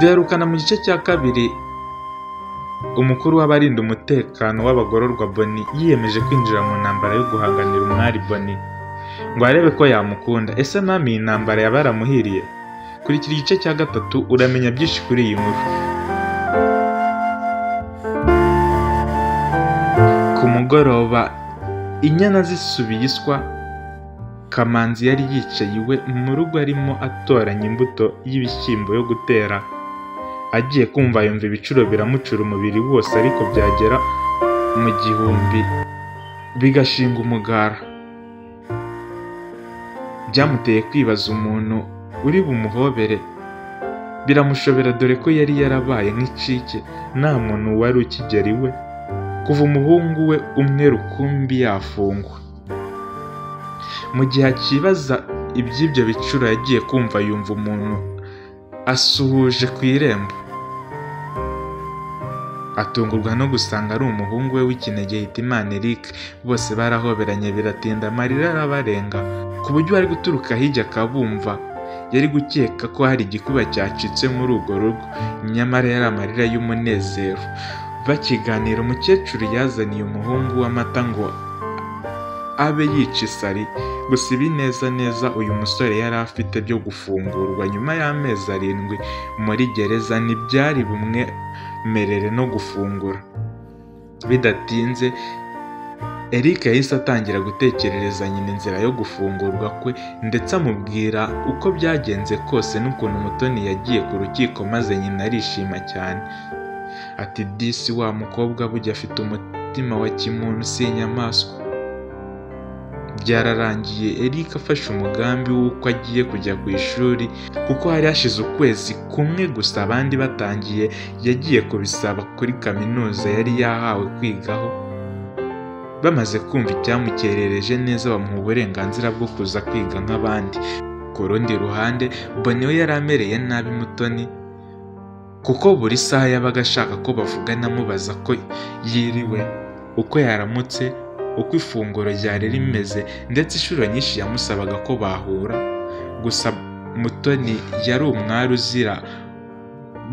Duherukana mu gice cya kabiri umukuru w'abarinda umutekano w'abagororwa Bonnie yiyemeje kwinjira mu ntambara yo guhanganira umwari Bonnie ngo arebe ko yamukunda. Ese mami iyi ntambara yaba yaramuhiriye? Kurikira igice cya gatatu uramenya byinshi kuri iyi nkuru. Ku mugoroba inyana zisubiye iswa, Kamanzi yari yicaye iwe mu rugo arimo atoranya imbuto y'ibishyimbo yo gutera. Agiye kumva yumva ibicuro biramucura umubiri wose, ariko byagera mu gihumbi bigashinga umugara. Byamuteye kwibaza umuntu uri bumuhobere, biramushobera dore ko yari yarabaye nk'icike, nta muntu wari ukigera iwe kuva umuhungu we umwe rukumbi yafungwa. Mu gihe akibaza iby'ibyo bicuro yagiye kumva yumva umuntu asuhuje ku irembo. Atungurwa no gusanga ari umuhungu we w'ikinege Hitimana Eric. Bose barahoberanye biratinda, amarira arabarenga ku buryo ari guturuka hirya akabumva. Yari gukeka ko hari igikuba cyacitse muri urwo rugo, nyamara yari amarira y'umunezero. Bakiganira, umukecuru yazaniye umuhungu w'amata ngo abe yica isari. Gusa ibi neza neza uyu musore yari afite byo gufungurwa nyuma y'amezi 7 muri gereza ntibyari bumwemerere no gufungura. Bidatinze Eric yahise atangira gutekerereza nyina inzira yo gufungurwa kwe, ndetse amubwira uko byagenze kose n'ukuntu Mutoni yagiye ku rukiko, maze nyina arishima cyane. Ati disi wa mukobwa burya afite umutima wa kimuntu si inyamaswa. Byararangiye Eric afashe umugambi w'uko agiye kujya ku ishuri, kuko hari hashize ukwezi kumwe gusa abandi batangiye. Yagiye kubisaba kuri kaminuza yari yahawe kwigaho. Bamaze kumva icyamukerereje neza bamuha uburenganzira bwo kuza kwiga nk'abandi. Ku rundi ruhande Bonnie we yari amereye nabi Mutoni, kuko buri saha yabaga ashaka ko bavugana amubaza ko yiriwe, uko yaramutse, uko ifunguro ryari rimeze, ndetse inshuro nyinshi yamusabaga ko bahura. Gusa Mutoni yari umwari uzira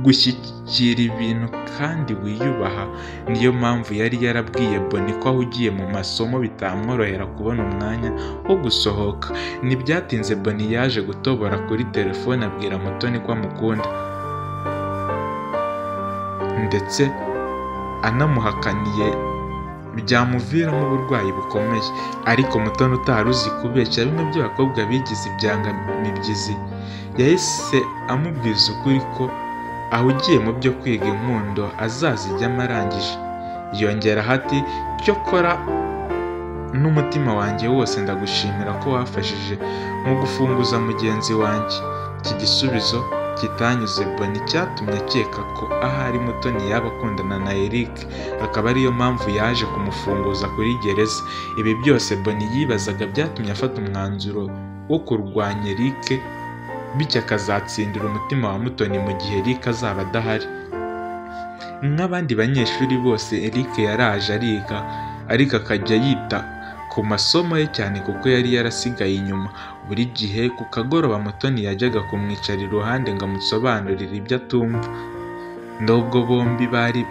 gushyikira ibintu kandi wiyubaha. Niyo mpamvu yari yarabwiye Bonnie ko ahugiye mu masomo bitamworohera kubona umwanya wo gusohoka. Ntibyatinze Bonnie yaje gutobora kuri telefone abwira Mutoni ko amukunda, ndetse anamuhakaniye byamuviramo uburwayi bukomeye. Ariko Mutoni utari uzi kubeshya bimwe by'abakobwa bigize ibyangamibyizi, yahise amubwiza ukuri ko ahugiye mu byo kwiga inkundo azazijyamo arangije. Yongeraho ati cyokora n'umutima wanjye wose ndagushimira ko wafashije mu gufunguza mugenzi wanjye. Iki gisubizo kitanyuze Bonnie cyatumye akeka ko ahari Mutoni yaba akundana na Eric, akaba ariyo mpamvu yaje kumufunguza kuri gereza. Ibi byose Bonnie yibazaga byatumye afata umwanzuro wo kurwanya Eric, bityo akazatsindira umutima wa Mutoni mu gihe Eric azaba adahari. Nk'abandi banyeshuri bose Eric yaraje ariga, ariko akajya yita ku masomo ye cyane kuko yari yarasigaye inyuma. Buri gihe ku kagoroba Mutoni yajyaga kumwicara iruhande ngo amusobanurire ibyo atumva. Nubwo bombi bari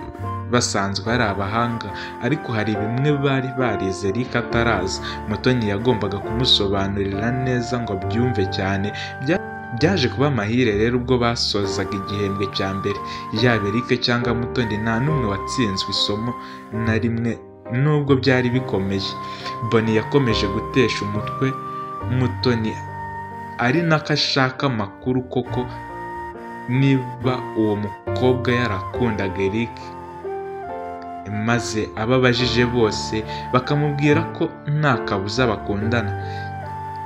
basanzwe ari abahanga, ariko hari bimwe bari barize Eric ataraza. Mutoni yagombaga kumusobanurira neza ngo abyumve cyane. Byaje kuba amahire rero ubwo basozaga igihembwe cya mbere, yaba Eric cyangwa Mutoni nta n'umwe watsinzwe isomo na rimwe, nubwo byari bikomeye. Bonnie yakomeje gutesha umutwe Mutoni, ari nako ashaka amakuru koko niba uwo mukobwa yarakundaga Eric, maze ababajije bose bakamubwira ko nta kabuza bakundana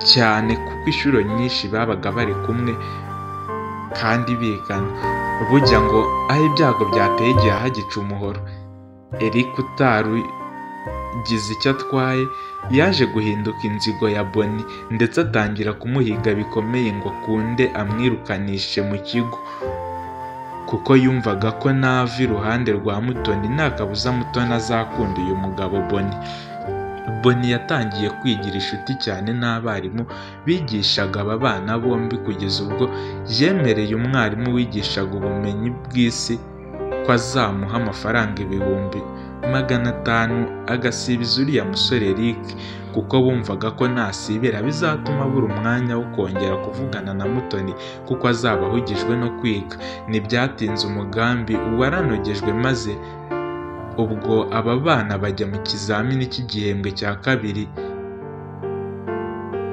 cyane, kuko inshuro nyinshi babaga bari kumwe kandi bigana. Burya ngo aho ibyago byateye igihe hagica umuhoro. Eric utarugize icyo atwaye yaje guhinduka inzigo ya Bonnie, ndetse atangira kumuhiga bikomeye ngo akunde amwirukanishe mu kigo, kuko yumvaga ko nava iruhande rwa Mutoni nta kabuza Mutoni azakunda uyu mugabo Bonnie. Bonnie yatangiye kwigira inshuti cyane n'abarimu bigishaga aba bana bombi kugeza ubwo yemereye umwarimu wigishaga ubumenyi bw'isi ko azamuha amafaranga 500,000 agasibiza uriya musore Eric, kuko bumvaga ko nasibira bizatuma abura umwanya wo kongera kuvugana na Mutoni kuko azaba ahugijwe no kwiga. Ntibyatinze umugambi waranogejwe maze ubwo aba bana bajya mu kizamini cy'igihembwe cya kabiri,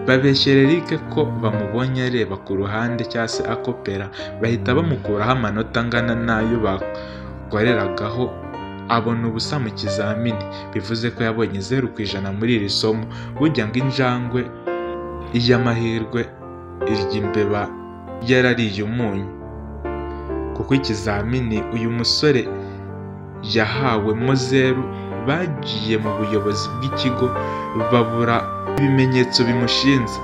babeshyera Eric ko bamubonye areba ku ruhande cyangwa se akopera, bahita bamukuraho amanota angana n'ayo bakoreragaho, abona ubusa mu kizamini. Bivuze ko yabonye 0% muri iri somo. Burya ngo injangwe y'amahirwe irya imbeba yarariye umunyu, kuko ikizamini uyu musore yahawemo 0. Bagiye mu buyobozi bw'ikigo babura ibimenyetso bimushinze.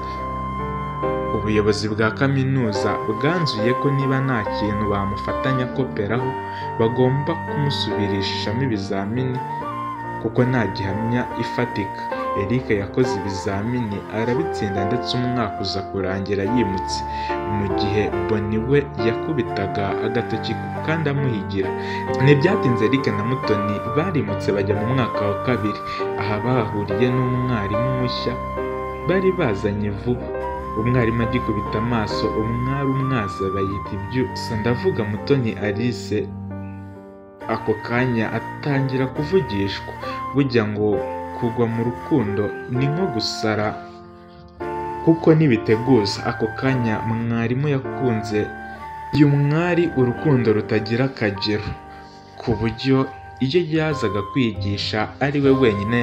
Ubuyobozi bwa kaminuza bwanzuye ko niba nta kintu bamufatanya koperaho bagomba kumusubirishamo ibizamini kuko nta gihamya ifatika. Eric yakoze ibizamini arabitsinda ndetse umwaka uza kurangira yimutse, mu gihe Bonnie we yakubitaga agatoki kandi amuhigira. Ntibyatinze Eric na Mutoni barimutse bajya mu mwaka wa kabiri, aha bahahuriye n'umwarimu mushya bari bazanye vuba. Umwarimu agikubita amaso umwari umwaza bayita ibyusa, ndavuga Mutoni Alice. Ako kanya atangira kuvugishwa. Burya ngo kugwa mu rukundo ni nko gusara kuko ntibiteguza. Ako kanya mwarimu yakunze uyu mwari urukundo rutagira akagero, ku buryo iyo yazaga kwigisha ari we wenyine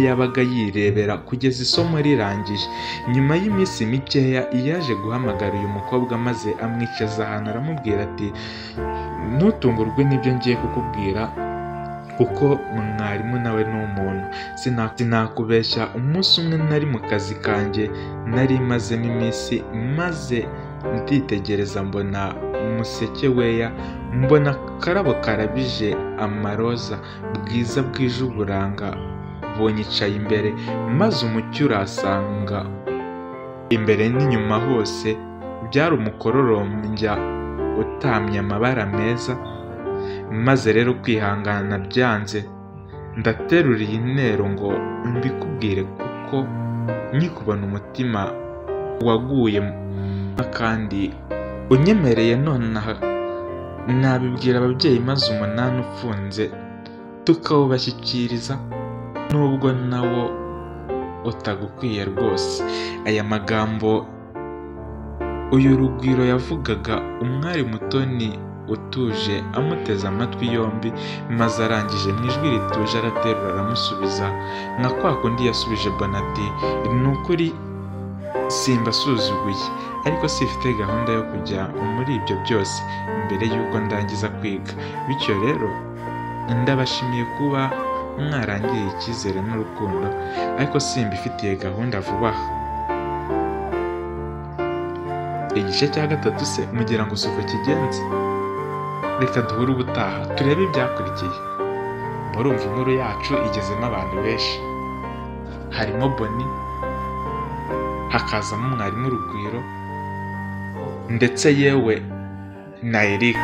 yabaga yirebera kugeza isomo rirangiye. Nyuma y'iminsi mikeya yaje guhamagara uyu mukobwa maze amwicaza ahantu aramubwira ati ntutungurwe n'ibyo ngiye kukubwira kuko mwarimu nawe ni umuntu. Sinakubeshya, umunsi umwe nari mu kazi kanjye nari mazemo iminsi, maze nditegereza mbona umuseke weya, mbona akarabo karabije amaroza bwiza bwije uburanga bunyicaye imbere, maze umucyo urasanga imbere n'inyuma hose. Byari umukororombya utamye amabara meza, maze rero kwihangana byanze ndaterura iyi ntero ngo mbikubwire kuko nyikubona umutima waguye, kandi unyemereye nonaha nabibwira ababyeyi maze 8 ufunze tukawubashyikiriza nubwo nawo utagukwiye rwose. Aya magambo uyu Rugwiro yavugaga umwari Mutoni utuje amuteze amatwi yombi, maze arangije mu ijwi rituje araterura aramusubiza nka kwa kundi yasubije Bonati, ni ukuri simbasuzuguye ariko sifite gahunda yo kujya muri ibyo byose mbere y'uko ndangiza kwiga, bityo rero ndabashimiye kuba mwarangiriye icyizere n'urukundo, ariko simbifitiye gahunda vuba aha. Igice cya 3 se mugira ngo uko kigenze? Reka duhure ubutaha turebe ibyakurikiye. Murumva inkuru yacu igezemo abantu benshi, harimo Bonnie, hakazamo umwarimu Rugwiro ndetse yewe na Eric.